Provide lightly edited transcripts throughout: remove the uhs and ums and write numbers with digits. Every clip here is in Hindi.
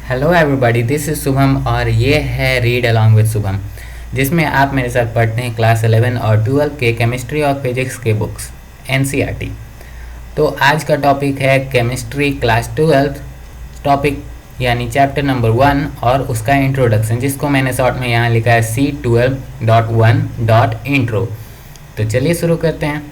Hello everybody, this is Shubham और ये है रीड अलॉन्ग विद शुभम, जिसमें आप मेरे साथ पढ़ते हैं क्लास 11 और 12 के केमिस्ट्री और फिजिक्स के बुक्स एनसीईआरटी। तो आज का टॉपिक है केमिस्ट्री क्लास 12 टॉपिक यानी चैप्टर नंबर 1 और उसका इंट्रोडक्शन, जिसको मैंने शॉर्ट में यहाँ लिखा है C12.1.intro। तो चलिए शुरू करते हैं।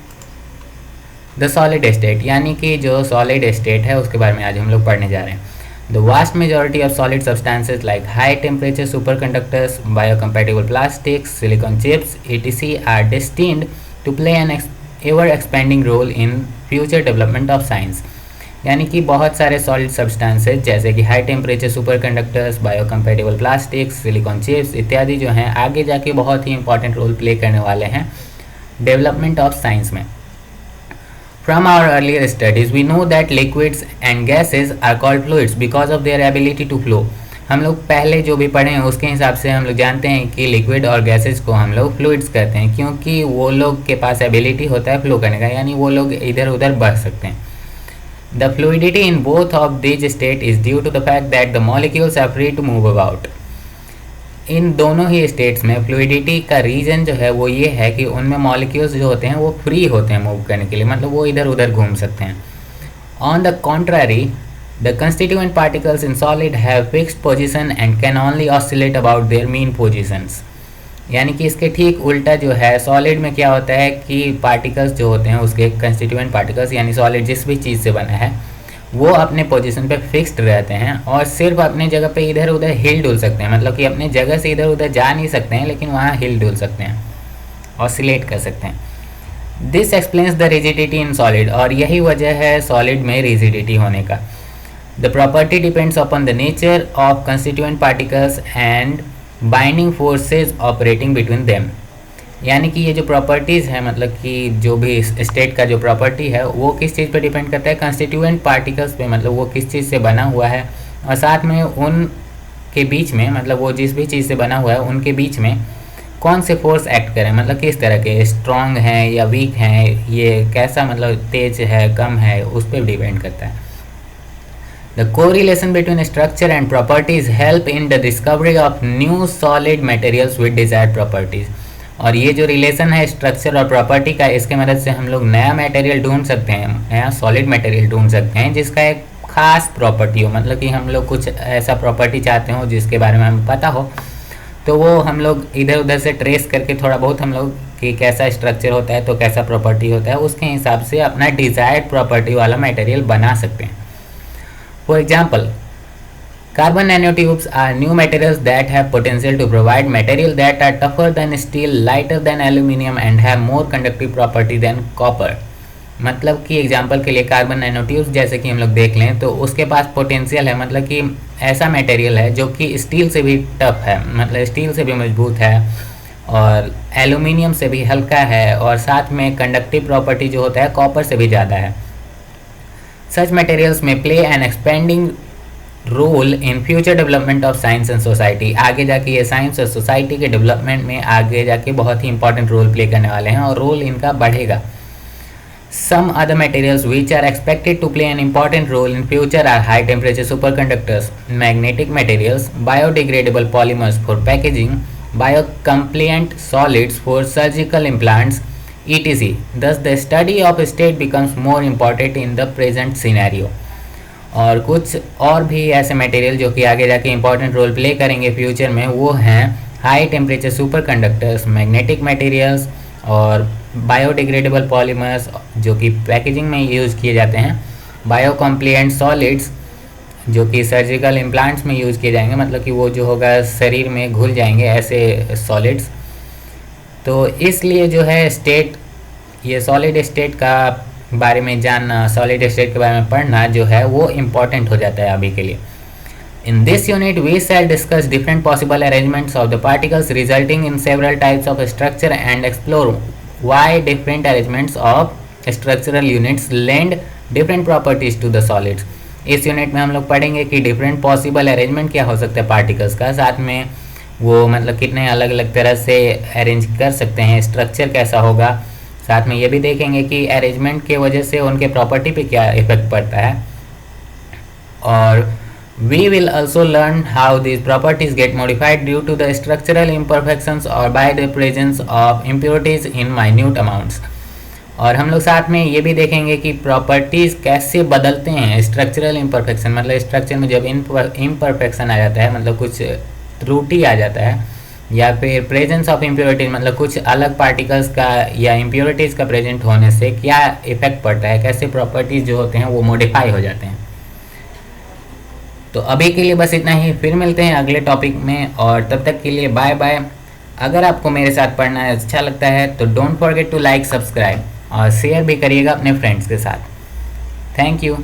द सॉलिड स्टेट यानी कि जो सॉलिड स्टेट है उसके बारे में आज हम लोग पढ़ने जा रहे हैं। The vast majority of solid substances like high temperature superconductors, biocompatible plastics, silicon chips, etc. are destined to play an ever expanding role in future development of science। यानी कि बहुत सारे सॉलिड सब्सटेंसेज जैसे कि high temperature superconductors, biocompatible plastics, silicon chips इत्यादि जो हैं आगे जाके बहुत ही इंपॉर्टेंट रोल प्ले करने वाले हैं डेवलपमेंट ऑफ साइंस में। From our earlier studies, we know that liquids and gases are called fluids because of their ability to flow। हम लोग पहले जो भी पढ़े हैं उसके हिसाब से हम लोग जानते हैं कि लिक्विड और गैसेस को हम लोग फ्लूइड्स कहते हैं, क्योंकि वो लोग के पास एबिलिटी होता है फ्लो करने का, यानी वो लोग इधर उधर बढ़ सकते हैं। The fluidity in both of these state is due to the fact that the molecules are free to move about। इन दोनों ही स्टेट्स में फ्लूइडिटी का रीज़न जो है वो ये है कि उनमें मॉलिक्यूल्स जो होते हैं वो फ्री होते हैं मूव करने के लिए, मतलब वो इधर उधर घूम सकते हैं। On the contrary, the constituent particles in solid have fixed position and can only oscillate about their mean positions. यानी कि इसके ठीक उल्टा जो है सॉलिड में क्या होता है कि पार्टिकल्स जो होते हैं उसके कंस्टिट्यूएंट पार्टिकल्स यानी सॉलिड जिस भी चीज़ से बना है वो अपने पोजीशन पे फिक्स्ड रहते हैं और सिर्फ अपने जगह पे इधर उधर हिल डुल सकते हैं, मतलब कि अपने जगह से इधर उधर जा नहीं सकते हैं लेकिन वहाँ हिल डुल सकते हैं, ऑसिलेट कर सकते हैं। This explains the rigidity in solid, और यही वजह है सॉलिड में रिजिडिटी होने का। The property depends upon the nature of constituent particles and binding forces operating between them. यानी कि ये जो प्रॉपर्टीज़ है, मतलब कि जो भी स्टेट का जो प्रॉपर्टी है वो किस चीज़ पे डिपेंड करता है, कंस्टिट्यूएंट पार्टिकल्स पे, मतलब वो किस चीज़ से बना हुआ है और साथ में उन के बीच में, मतलब वो जिस भी चीज़ से बना हुआ है उनके बीच में कौन से फोर्स एक्ट करें, मतलब किस तरह के, स्ट्रॉन्ग हैं या वीक हैं, ये कैसा मतलब तेज है कम है, उस पर डिपेंड करता है। The correlation between structure and properties help in the discovery of new solid materials with desired properties. और ये जो रिलेशन है स्ट्रक्चर और प्रॉपर्टी का, इसके मदद से हम लोग नया मटेरियल ढूंढ सकते हैं, नया सॉलिड मटेरियल ढूंढ सकते हैं जिसका एक खास प्रॉपर्टी हो, मतलब कि हम लोग कुछ ऐसा प्रॉपर्टी चाहते हो जिसके बारे में हमें पता हो, तो वो हम लोग इधर उधर से ट्रेस करके थोड़ा बहुत हम लोग कि कैसा स्ट्रक्चर होता है तो कैसा प्रॉपर्टी होता है उसके हिसाब से अपना डिज़ायर्ड प्रॉपर्टी वाला मटेरियल बना सकते हैं। For example, carbon nanotubes are new materials that have potential to provide material that are tougher than steel, lighter than aluminum and have more conductive property than copper। मतलब कि एग्जांपल के लिए कार्बन नैनोट्यूब्स जैसे कि हम लोग देख लें तो उसके पास पोटेंशियल है, मतलब कि ऐसा मटेरियल है जो कि स्टील से भी टफ है, मतलब स्टील से भी मजबूत है और एल्यूमिनियम से भी हल्का है और साथ में कंडक्टिव प्रॉपर्टी जो होता है कॉपर से भी ज़्यादा है। सच मटेरियल्स में play an expanding role in future development of science and society. आगे जाके ये साइंस और सोसाइटी के डेवलपमेंट में आगे जाके बहुत ही इंपॉर्टेंट रोल प्ले करने वाले हैं और रोल इनका बढ़ेगा। Some other materials which are expected to play an important role in future are high temperature superconductors, magnetic materials, biodegradable polymers for packaging, biocompliant solids for surgical implants etc. Thus the study of state becomes more important in the present scenario। और कुछ और भी ऐसे मटेरियल जो कि आगे जाके इंपॉर्टेंट रोल प्ले करेंगे फ्यूचर में वो हैं high temperature super conductors, magnetic materials और बायोडिग्रेडेबल पॉलीमर्स जो कि पैकेजिंग में यूज़ किए जाते हैं, बायोकम्प्लिएंट सॉलिड्स जो कि सर्जिकल इम्प्लांट्स में यूज़ किए जाएंगे, मतलब कि वो जो होगा शरीर में घुल जाएंगे ऐसे सॉलिड्स। तो इसलिए जो है स्टेट, ये सॉलिड स्टेट का बारे में जानना, सॉलिड स्टेट के बारे में पढ़ना जो है वो इम्पॉर्टेंट हो जाता है अभी के लिए। In this unit we shall discuss different possible arrangements of the particles resulting in several types of structure and explore why different arrangements of structural units lend different properties to the solids. इस यूनिट में हम लोग पढ़ेंगे कि डिफरेंट पॉसिबल अरेंजमेंट क्या हो सकता है पार्टिकल्स का, साथ में वो मतलब कितने अलग अलग तरह से अरेंज कर सकते हैं, स्ट्रक्चर कैसा होगा, साथ में ये भी देखेंगे कि अरेंजमेंट के वजह से उनके प्रॉपर्टी पे क्या इफेक्ट पड़ता है और We will also learn how these properties get modified due to the structural imperfections or by the presence of impurities in minute amounts. और हम लोग साथ में ये भी देखेंगे कि प्रॉपर्टीज़ कैसे बदलते हैं स्ट्रक्चरल इम्परफेक्शन, मतलब स्ट्रक्चर में जब इम्परफेक्शन आ जाता है, मतलब कुछ त्रुटि आ जाता है, या फिर प्रेजेंस ऑफ इम्प्योरिटीज मतलब कुछ अलग पार्टिकल्स का या इम्प्योरिटीज़ का प्रेजेंट होने से क्या इफेक्ट पड़ता है, कैसे प्रॉपर्टीज़ जो होते हैं वो मॉडिफाई हो जाते हैं। तो अभी के लिए बस इतना ही, फिर मिलते हैं अगले टॉपिक में, और तब तक के लिए बाय बाय। अगर आपको मेरे साथ पढ़ना अच्छा लगता है तो don't forget to like, subscribe और शेयर भी करिएगा अपने फ्रेंड्स के साथ। Thank you.